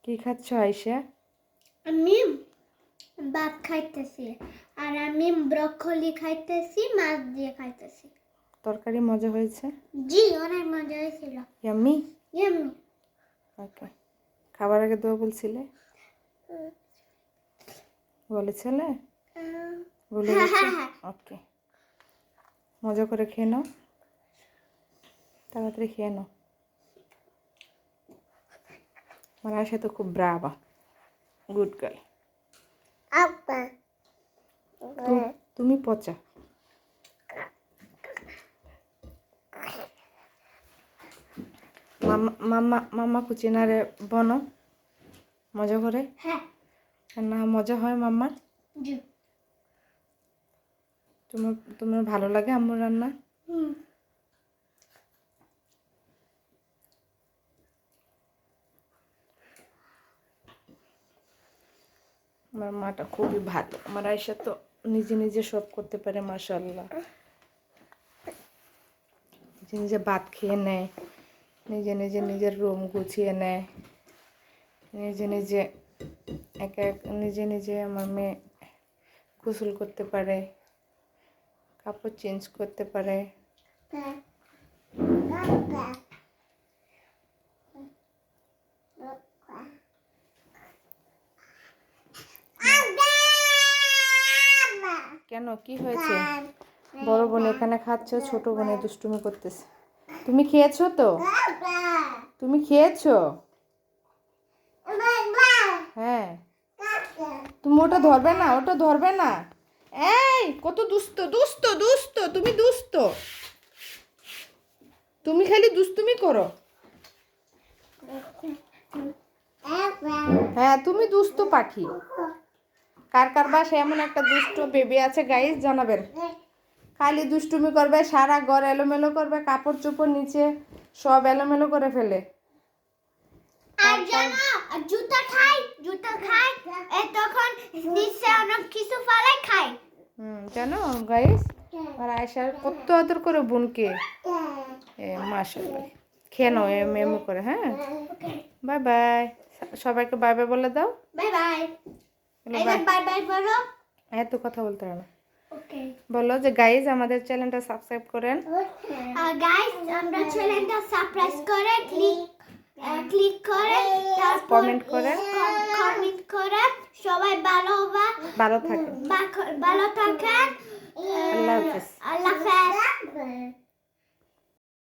কি খাচ্ছ আয়শা? আমি ভাত খাইতেছি আর আমি ব্রকলি খাইতেছি, মাছ দিয়ে খাইতেছি। তরকারি মজা হয়েছে? জি, অনেক মজা হয়েছিল। ইয়াম্মি। ইয়াম্মি। ওকে, খাবার আগে দোয়া বলছিলে? বলেছিলে? বলে গেছে? ওকে, মজা করে খেয়ে নাও, তাড়াতাড়ি খেয়ে নাও। আমার আয়শা তো খুব ব্রাভা, গুড গার্ল। আপা তুমি পচা। মাম্মা কুচিনারে বনো মজা করে। হ্যাঁ। না মজা হয় মাম্মার? জি। তোমার ভালো লাগে আম্মুর রান্না? আমার মাটা খুবই ভালো। আমার আয়শা তো নিজে নিজে সব করতে পারে, মাশাআল্লাহ। নিজে নিজে ভাত খেয়ে নেয়, নিজে নিজে নিজের রুম গুছিয়ে নেয়, নিজে নিজে নিজে নিজে আমার মেয়ে গোসল করতে পারে, কাপড় চেঞ্জ করতে পারে। কেন, কি হয়েছে? বড় বোন এখানে খাচ্ছে, ছোট বোনে দুষ্টুমি করতেছে। তুমি খেয়েছো তো? তুমি খেয়েছো? হ্যাঁ। তুমি ওটা ধরবে না, ওটা ধরবে না। এই কত দুষ্ট দুষ্ট দুষ্ট, তুমি দুষ্ট, তুমি খালি দুষ্টুমি করো। হ্যাঁ, তুমি দুষ্ট পাখি। কার কার বাসায় এমন একটা দুষ্ট বেবি আছে গাইস জানাবেন। খালি দুষ্টুমি করবে, সারা ঘর এলোমেলো করবে, কাপড় চোপড় নিচে সব এলোমেলো করে ফেলে। আর জানো, জুতা খাই তখন নিচে অনেক কিছু ফেলে খাই। জানো গাইস, আর আয়শা কত আদর করে বোনকে। মাশাআল্লাহ, খেয়ে নাও এমনি করে। হ্যাঁ, বাই বাই। সবাইকে বাই বাই বলে দাও। Bye bye. এবার বাই বাই বলো। এত কথা বলতে হবে না। ওকে, বলো যে গাইস আমাদের চ্যানেলটা সাবস্ক্রাইব করেন। আর গাইস আমরা চ্যানেলটা সাবস্ক্রাইব করে ক্লিক করে তারপর কমেন্ট করে সবাই ভালো থাকেন। ভালো থাকেন। আল্লাহ হাফেজ। আল্লাহ হাফেজ।